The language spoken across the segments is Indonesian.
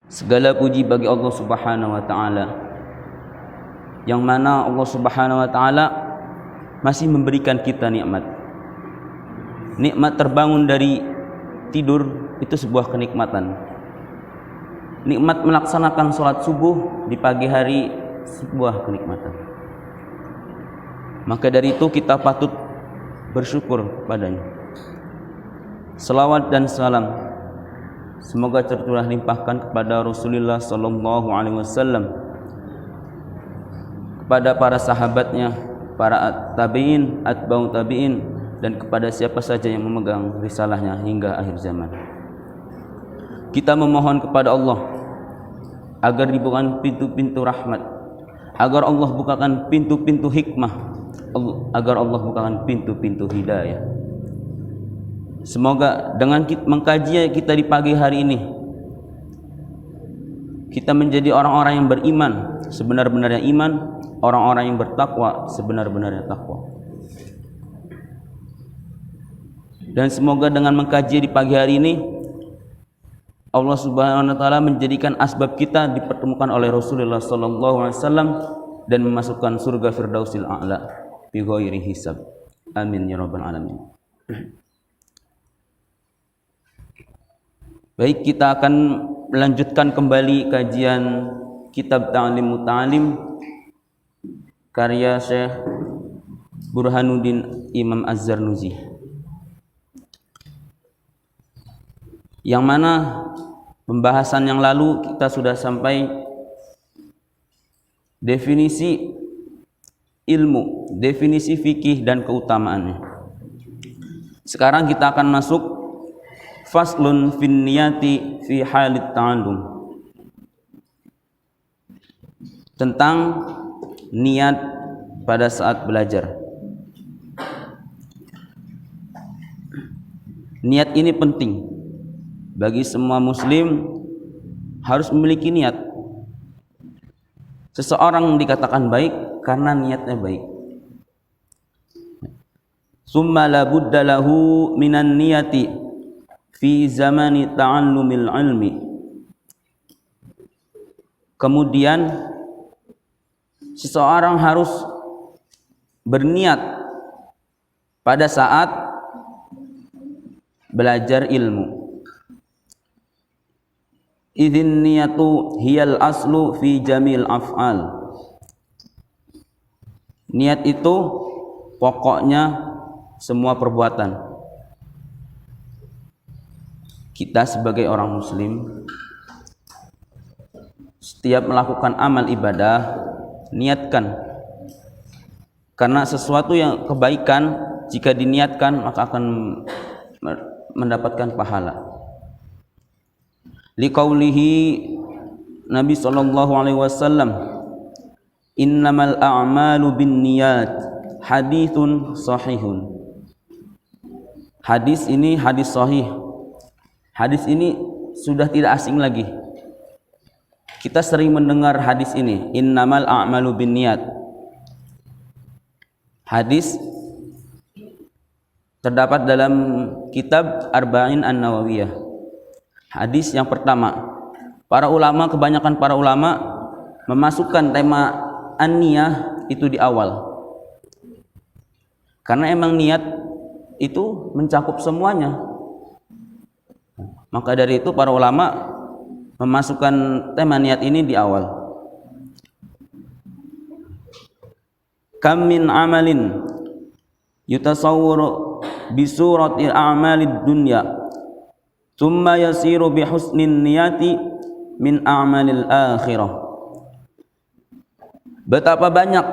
Segala puji bagi Allah Subhanahu wa taala, yang mana Allah Subhanahu wa taala masih memberikan kita nikmat. Nikmat terbangun dari tidur itu sebuah kenikmatan. Nikmat melaksanakan sholat subuh di pagi hari sebuah kenikmatan. Maka dari itu kita patut bersyukur padanya. Selawat dan salam semoga tercurah limpahkan kepada Rasulullah sallallahu alaihi wasallam, kepada para sahabatnya, para tabi'in, atba'u tabi'in, dan kepada siapa saja yang memegang risalahnya hingga akhir zaman. Kita memohon kepada Allah agar dibukakan pintu-pintu rahmat, agar Allah bukakan pintu-pintu hikmah, agar Allah bukakan pintu-pintu hidayah. Semoga dengan mengkaji kita di pagi hari ini, kita menjadi orang-orang yang beriman sebenar-benarnya iman, orang-orang yang bertakwa sebenar-benarnya takwa. Dan semoga dengan mengkaji di pagi hari ini, Allah Subhanahu wa taala menjadikan asbab kita dipertemukan oleh Rasulullah sallallahu alaihi wasallam dan memasukkan surga Firdausil A'la bi ghairi hisab. Amin ya rabbal alamin. Baik, kita akan melanjutkan kembali kajian kitab Ta'lim Muta'alim karya Syekh Burhanuddin Imam Az-Zarnuji, yang mana pembahasan yang lalu kita sudah sampai definisi ilmu, definisi fikih dan keutamaannya. Sekarang kita akan masuk faslun fin niyati fi halit ta'allum, tentang niat pada saat belajar. Niat ini penting bagi semua muslim, harus memiliki niat. Seseorang dikatakan baik karena niatnya baik. Summa la budda lahu minan niyati fi zamani ta'allumil ilmi. Kemudian seseorang harus berniat pada saat belajar ilmu. Idzin niyatu hiyal aslu fi jamil af'al. Niat itu pokoknya semua perbuatan. Kita sebagai orang muslim, setiap melakukan amal ibadah, niatkan. Karena sesuatu yang kebaikan jika diniatkan maka akan mendapatkan pahala. Liqaulihi Nabi sallallahu alaihi wasallam, innamal a'malu binniyat, haditsun sahihun. Hadis ini hadis sahih. Hadis ini sudah tidak asing lagi. Kita sering mendengar hadis ini, innamal a'malu binniyat. Hadis terdapat dalam kitab Arba'in An-Nawawiyah. Hadis yang pertama, kebanyakan para ulama memasukkan tema an-niyah itu di awal. Karena emang niat itu mencakup semuanya. Maka dari itu para ulama memasukkan tema niat ini di awal. Kam min amalin yutasawwaru bi surati a'malid dunya thumma yasiru bi husnin niyati min a'malil akhirah. Betapa banyak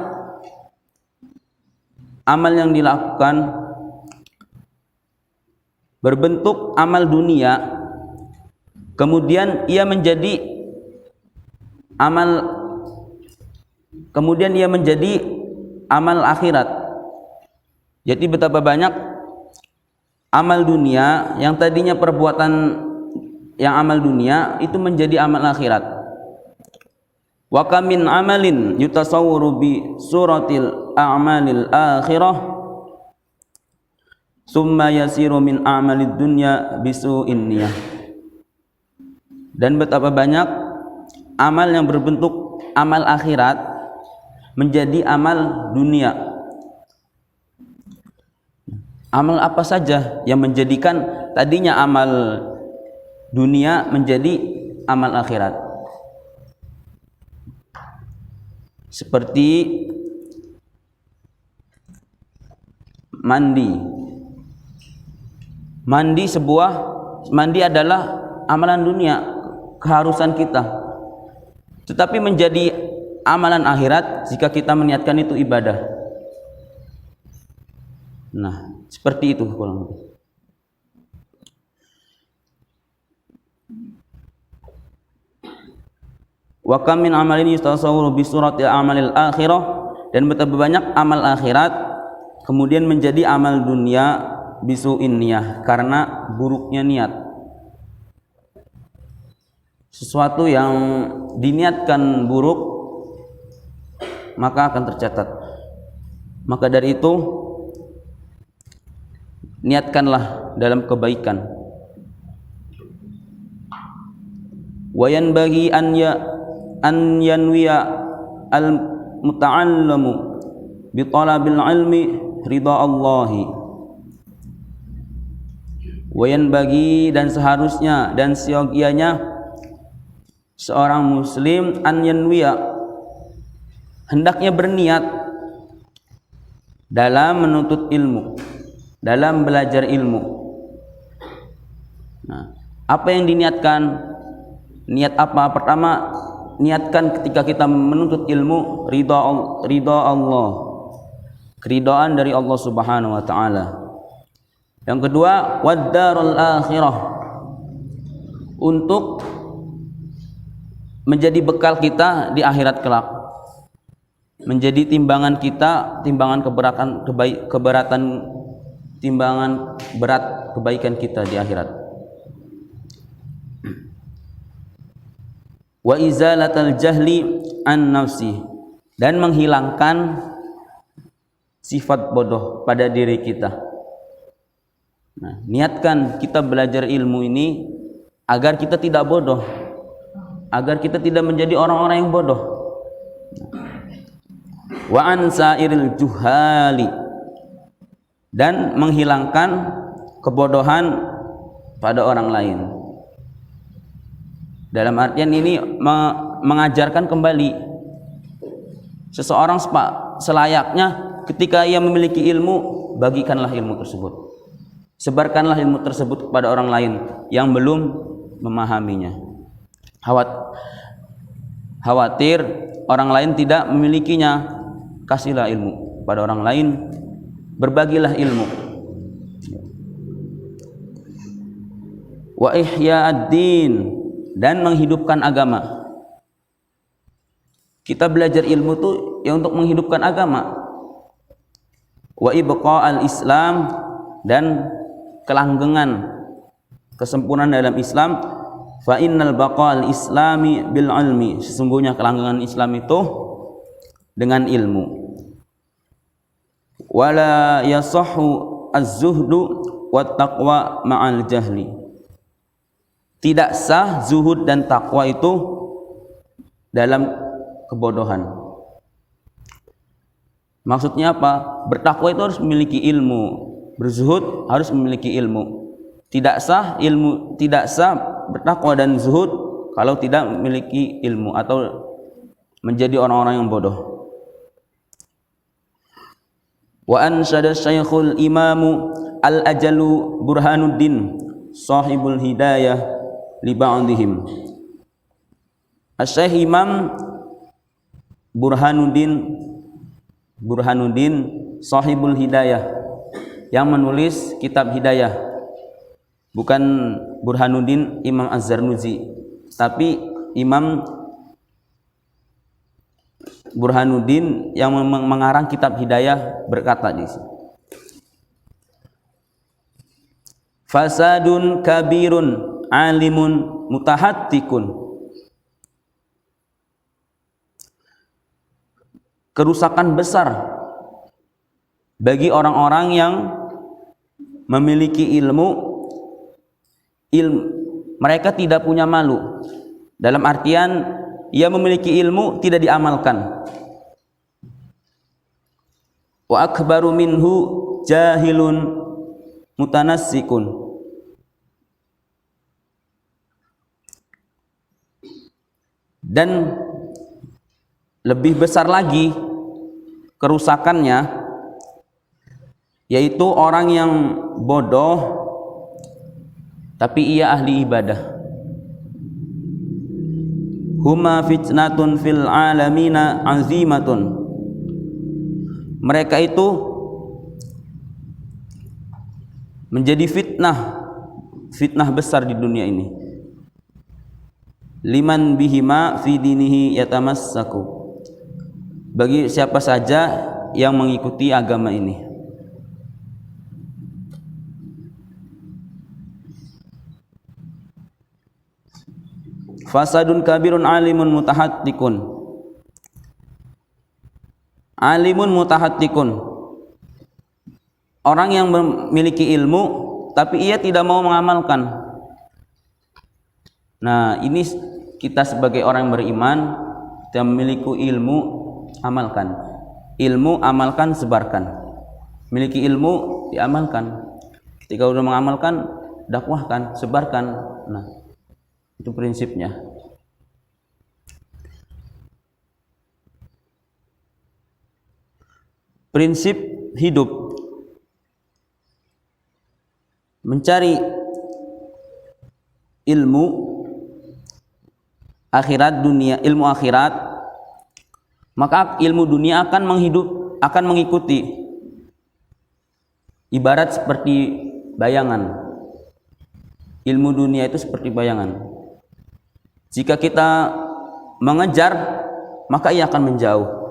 amal yang dilakukan berbentuk amal dunia, kemudian ia menjadi amal akhirat. Jadi betapa banyak amal dunia yang tadinya perbuatan yang amal dunia itu menjadi amal akhirat. Wa kam min amalin yutasawwaru bi suratil a'malil akhirah summa yasiru min a'malid dunya bisu'in niyah. Dan betapa banyak amal yang berbentuk amal akhirat menjadi amal dunia. Amal apa saja yang menjadikan tadinya amal dunia menjadi amal akhirat? Seperti mandi. Mandi adalah amalan dunia, keharusan kita. Tetapi menjadi amalan akhirat jika kita meniatkan itu ibadah. Nah, seperti itu kurang lebih. Wa kam min amalin yustasawwaru bi surati amalil akhirah, dan betapa banyak amal akhirat kemudian menjadi amal dunia bisu'in niyah, karena buruknya niat. Sesuatu yang diniatkan buruk maka akan tercatat. Maka dari itu niatkanlah dalam kebaikan. Wa yanbaghi an yanwiya al muta'allamu bi talabil ilmi ridha Allahi. Wa yanbaghi, dan seharusnya dan seyogianya seorang muslim an yanwiya, hendaknya berniat dalam menuntut ilmu, dalam belajar ilmu. Nah, apa yang diniatkan? Niat apa? Pertama, niatkan ketika kita menuntut ilmu ridha Allah, keridhaan dari Allah Subhanahu wa taala. Yang kedua, wad-darul akhirah, untuk menjadi bekal kita di akhirat kelak, menjadi timbangan kita, timbangan timbangan berat kebaikan kita di akhirat. Wa izalatal jahli an nafsi, dan menghilangkan sifat bodoh pada diri kita. Nah, niatkan kita belajar ilmu ini agar kita tidak bodoh, agar kita tidak menjadi orang-orang yang bodoh. Wa an sairil juhali, dan menghilangkan kebodohan pada orang lain. Dalam artian ini mengajarkan kembali seseorang selayaknya ketika ia memiliki ilmu, bagikanlah ilmu tersebut, sebarkanlah ilmu tersebut kepada orang lain yang belum memahaminya. Khawatir orang lain tidak memilikinya, kasihlah ilmu pada orang lain, berbagilah ilmu. Wa ihya'ad-din, dan menghidupkan agama. Kita belajar ilmu itu ya untuk menghidupkan agama. Wa ibqa'al Islam, dan kelanggengan, kesempurnaan dalam Islam. Fa innal baqa'al islami bil ilmi, sesungguhnya kelanggengan Islam itu dengan ilmu. Wala yasahhu az-zuhdu wat taqwa ma'al jahli, tidak sah zuhud dan takwa itu dalam kebodohan. Maksudnya apa? Bertakwa itu harus memiliki ilmu, berzuhud harus memiliki ilmu. Tidak sah bertakwa dan zuhud kalau tidak memiliki ilmu atau menjadi orang-orang yang bodoh. Wa ansyada Syekhul Imamu Al-Ajalu Burhanuddin Sahibul Hidayah li ba'dihim. Asy-Syaikh Imam Burhanuddin Sahibul Hidayah, yang menulis kitab Hidayah, bukan Burhanuddin Imam Az-Zarnuzi, tapi Imam Burhanuddin yang mengarang kitab Hidayah berkata di sini, fasadun kabirun alimun mutahattikun, kerusakan besar bagi orang-orang yang memiliki ilmu, mereka tidak punya malu. Dalam artian ia memiliki ilmu tidak diamalkan. Wa akbaru minhu jahilun mutanassikun. Dan lebih besar lagi kerusakannya, yaitu orang yang bodoh tapi ia ahli ibadah. Huma fitnatun fil alamina azimatun. Mereka itu menjadi fitnah besar di dunia ini. Liman bihima fi dinihi yatamassaku. Bagi siapa saja yang mengikuti agama ini. Fasadun kabirun alimun mutahattikun. Alimun mutahattikun. Orang yang memiliki ilmu tapi ia tidak mau mengamalkan. Nah, ini kita sebagai orang yang beriman, kita memiliki ilmu, amalkan. Ilmu amalkan, sebarkan. Memiliki ilmu diamalkan. Ketika sudah mengamalkan, dakwahkan, sebarkan. Nah, itu prinsipnya. Prinsip hidup mencari ilmu akhirat, dunia, ilmu akhirat, maka ilmu dunia akan mengikuti. Ibarat seperti bayangan. Ilmu dunia itu seperti bayangan. Jika kita mengejar, maka ia akan menjauh.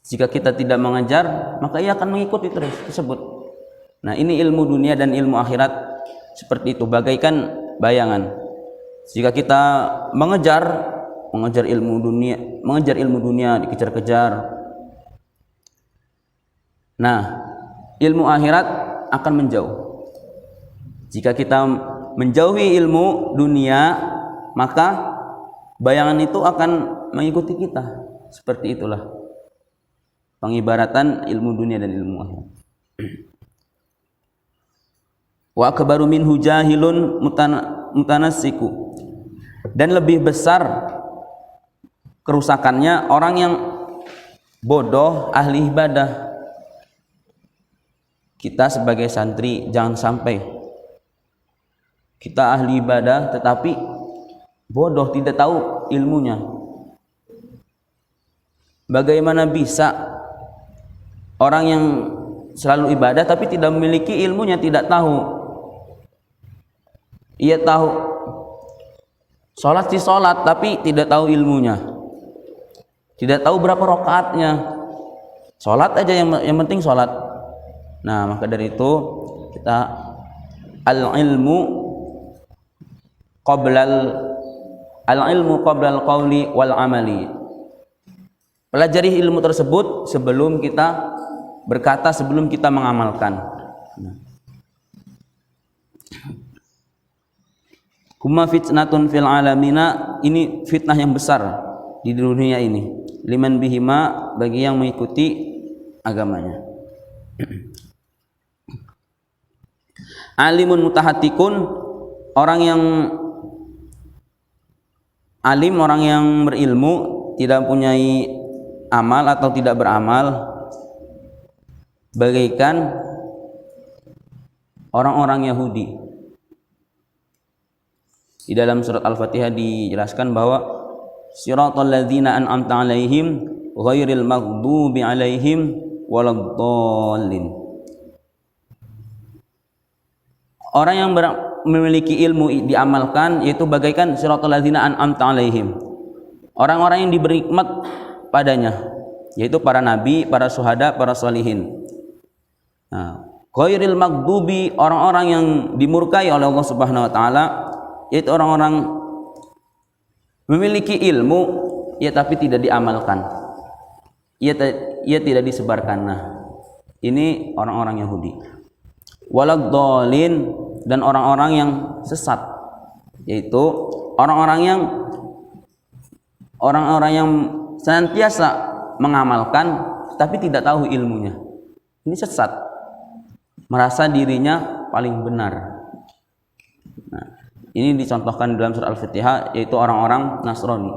Jika kita tidak mengejar, maka ia akan mengikuti tersebut. Nah, ini ilmu dunia dan ilmu akhirat seperti itu, bagaikan bayangan. Jika kita mengejar ilmu dunia, dikejar-kejar. Nah, ilmu akhirat akan menjauh. Jika kita menjauhi ilmu dunia, maka bayangan itu akan mengikuti kita. Seperti itulah pengibaratan ilmu dunia dan ilmu akhirat. Wa akbaru minhu jahilun mutanassiku. Dan lebih besar kerusakannya orang yang bodoh ahli ibadah. Kita sebagai santri jangan sampai kita ahli ibadah tetapi bodoh, tidak tahu ilmunya. Bagaimana bisa orang yang selalu ibadah tapi tidak memiliki ilmunya, tidak tahu. Ia tahu sholat tapi tidak tahu ilmunya, tidak tahu berapa rakaatnya. Sholat aja yang penting sholat. Nah, maka dari itu kita al-ilmu qabla al-qawli wal amali. Pelajari ilmu tersebut sebelum kita berkata, sebelum kita mengamalkan. Huma fitnatun fil alamina, ini fitnah yang besar di dunia ini. Liman bihima, bagi yang mengikuti agamanya. Alimun mutahattikun, orang yang alim, orang yang berilmu, tidak mempunyai amal atau tidak beramal, bagaikan orang-orang Yahudi. Di dalam surat Al-Fatihah dijelaskan bahwa siratal ladzina an'amta 'alaihim ghairil maghdubi 'alaihim waladdallin. Orang yang memiliki ilmu diamalkan yaitu bagaikan siratal ladzina an'amta 'alaihim. Orang-orang yang diberi nikmat padanya, yaitu para nabi, para syuhada, para sholihin. Nah, ghairil maghdubi, orang-orang yang dimurkai oleh Allah Subhanahu wa taala, yaitu orang-orang memiliki ilmu ya tapi tidak diamalkan, ia tidak disebarkan. Nah, ini orang-orang Yahudi. Waladdallin, dan orang-orang yang sesat, yaitu orang-orang yang orang-orang yang senantiasa mengamalkan tapi tidak tahu ilmunya. Ini sesat, merasa dirinya paling benar. Nah, ini dicontohkan dalam surah Al-Fatihah, yaitu orang-orang Nasrani.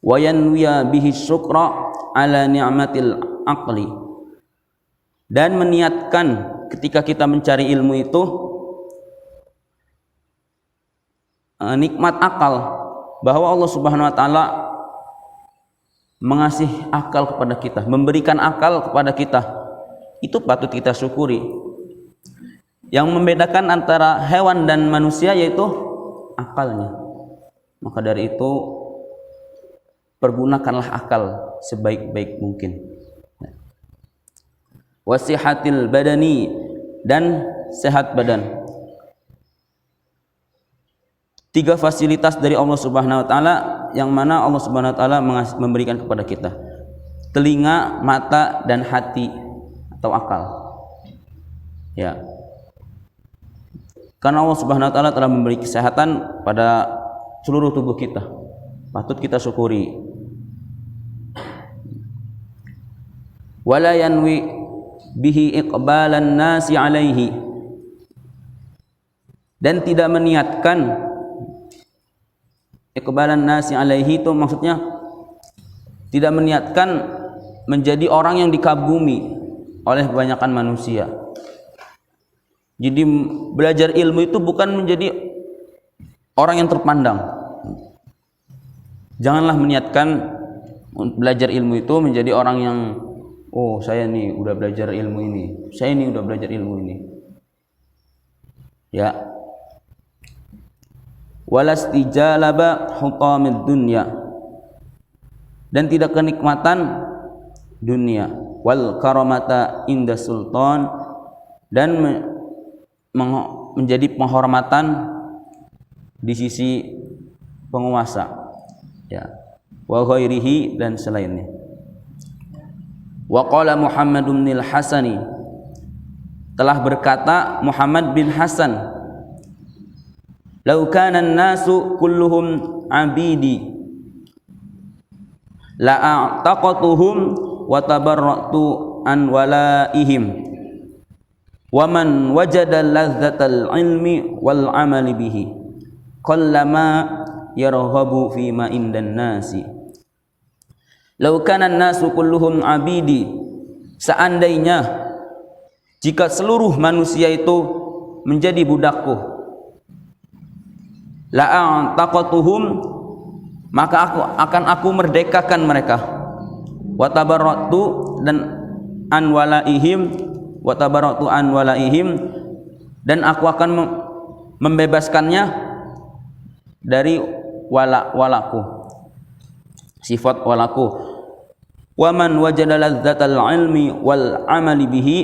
Wa yanwiya bihi syukra ala ni'matil aqli, dan meniatkan ketika kita mencari ilmu itu nikmat akal, bahwa Allah Subhanahu wa taala mengasih akal kepada kita, memberikan akal kepada kita. Itu patut kita syukuri. Yang membedakan antara hewan dan manusia yaitu akalnya. Maka dari itu pergunakanlah akal sebaik-baik mungkin. Wasihatil badani, dan sehat badan. 3 fasilitas dari Allah Subhanahu wa taala yang mana Allah Subhanahu wa taala memberikan kepada kita. Telinga, mata, dan hati atau akal. Ya. Karena Allah Subhanahu wa taala telah memberi kesehatan pada seluruh tubuh kita. Patut kita syukuri. Wala yanwi bihi iqbalan nasi alaihi, dan tidak meniatkan iqbalan nasi alaihi, itu maksudnya tidak meniatkan menjadi orang yang dikagumi oleh kebanyakan manusia. Jadi belajar ilmu itu bukan menjadi orang yang terpandang. Janganlah meniatkan belajar ilmu itu menjadi orang yang, oh saya nih udah belajar ilmu ini, saya ini udah belajar ilmu ini. Ya. Walastijalaba hutamid dunya, dan tidak kenikmatan dunia. Wal karamata inda sultan, dan menjadi penghormatan di sisi penguasa. Ya. Wa ghairihi, dan selainnya. Wa qala Muhammad bin al-Hasani, telah berkata Muhammad bin Hasan, "Lau kana an-nasu kulluhum 'abidi la a'taqatuhum wa tabarra'tu an walaihim wa man wajada ladzatal ilmi wal 'amali bihi qallama yarghabu fi ma indan nasi." Lau kana an-nasu kulluhum 'abidi, seandainya jika seluruh manusia itu menjadi budakku, la'antaqatuhum, maka aku merdekakan mereka. Wa tabarra'tu, dan an walaihim, wa tabarra'tu an walaihim, dan aku akan membebaskannya dari walaku, sifat walaku. Wa man wajada ladzatal ilmi wal amali bihi,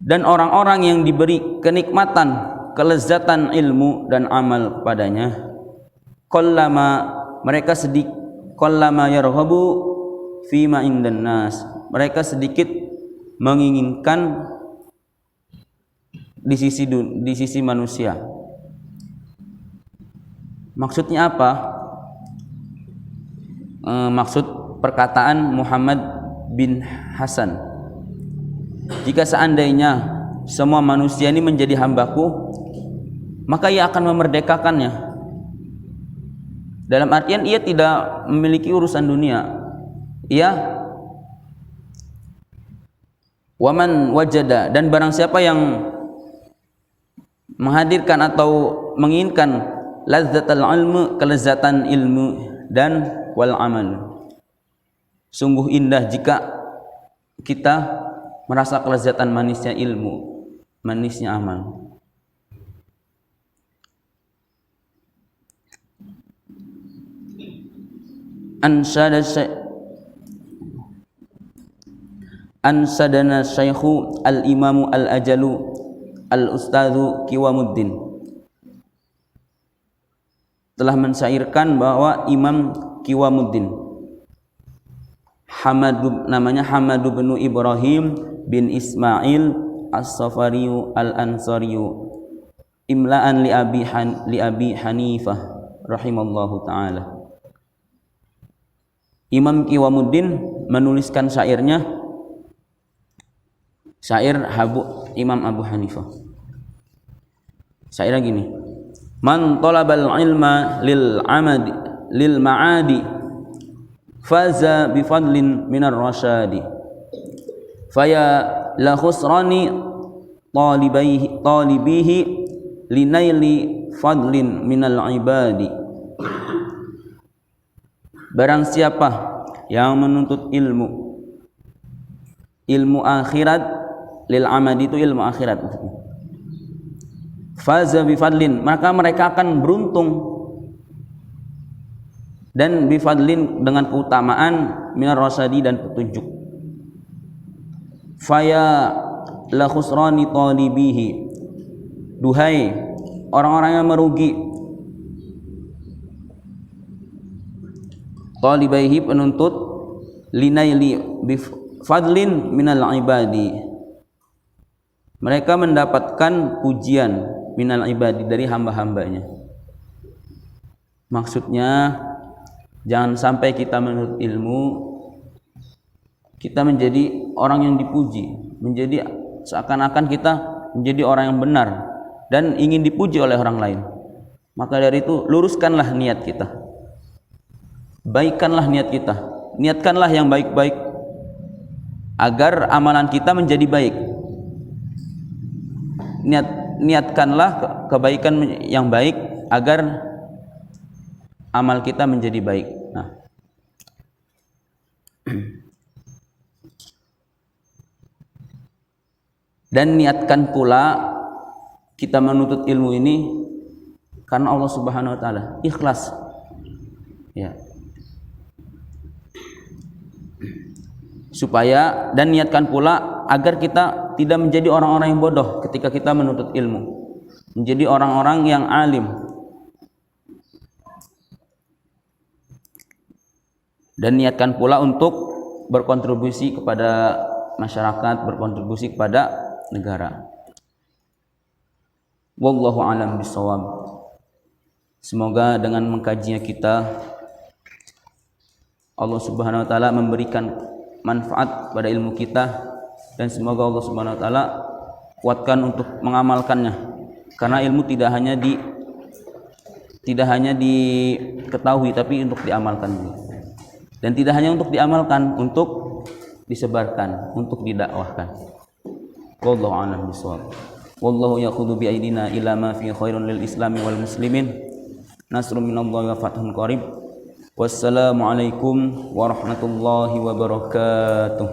dan orang-orang yang diberi kenikmatan, kelezatan ilmu dan amal kepadanya, qallama, mereka sedikit, qallama yarghabu fima indan nas, mereka sedikit menginginkan di sisi manusia. Maksudnya apa? Maksud perkataan Muhammad bin Hasan, jika seandainya semua manusia ini menjadi hambaku, maka ia akan memerdekakannya. Dalam artian ia tidak memiliki urusan dunia. Ia waman wajada, dan barang siapa yang menghadirkan atau menginginkan lazzatal ilmu, kelezatan ilmu, dan wal amal. Sungguh indah jika kita merasa kelezatan manisnya ilmu, manisnya amal. Ansadana Syaikhu al-Imamu al-Ajalu al-Ustadzu Qiwamuddin telah mensyairkan bahwa Imam Qiwamuddin namanya Hamad bin Ibrahim bin Ismail As-Safari Al-Ansari imla'an li Abi Hanifah rahimallahu taala. Imam Qiwamuddin menuliskan syairnya, syair Imam Abu Hanifah. Syairnya gini: Man talabal ilma lil ma'adi faza bi fadlin minar rasyadi faya la khusrani talibihi linaili fadlin minal ibadi. Barang siapa yang menuntut ilmu akhirat, lil amadi itu ilmu akhirat, faza bi fadlin, maka mereka akan beruntung, dan bi fadlin dengan keutamaan, minar rasyadi dan petunjuk. Faya la khusrani talibihi, duhai orang-orang yang merugi, talibaihi penuntut, linaili bifadlin minal ibadi, mereka mendapatkan pujian minal ibadi dari hamba-hambanya. Maksudnya jangan sampai kita menuntut ilmu kita menjadi orang yang dipuji, menjadi seakan-akan kita menjadi orang yang benar dan ingin dipuji oleh orang lain. Maka dari itu luruskanlah niat kita, baikkanlah niat kita, niatkanlah yang baik-baik agar amalan kita menjadi baik. Niatkanlah kebaikan yang baik agar amal kita menjadi baik. Nah, dan niatkan pula kita menuntut ilmu ini karena Allah Subhanahu wa taala, ikhlas. Ya. Supaya, dan niatkan pula agar kita tidak menjadi orang-orang yang bodoh ketika kita menuntut ilmu, menjadi orang-orang yang alim. Dan niatkan pula untuk berkontribusi kepada masyarakat, berkontribusi kepada negara. Wallahu a'lam bishawab. Semoga dengan mengkajinya kita Allah Subhanahu wa taala memberikan manfaat pada ilmu kita, dan semoga Allah Subhanahu wa taala kuatkan untuk mengamalkannya, karena ilmu tidak hanya diketahui tapi untuk diamalkan, dan tidak hanya untuk diamalkan, untuk disebarkan, untuk didakwahkan. Wallahu a'lam bishawab. Wallahu ya'khudhu bi aidina ila ma fi khairun lil islami wal muslimin. Nasrun minallahi wa fathun qarib. Wassalamu alaikum warahmatullahi wabarakatuh.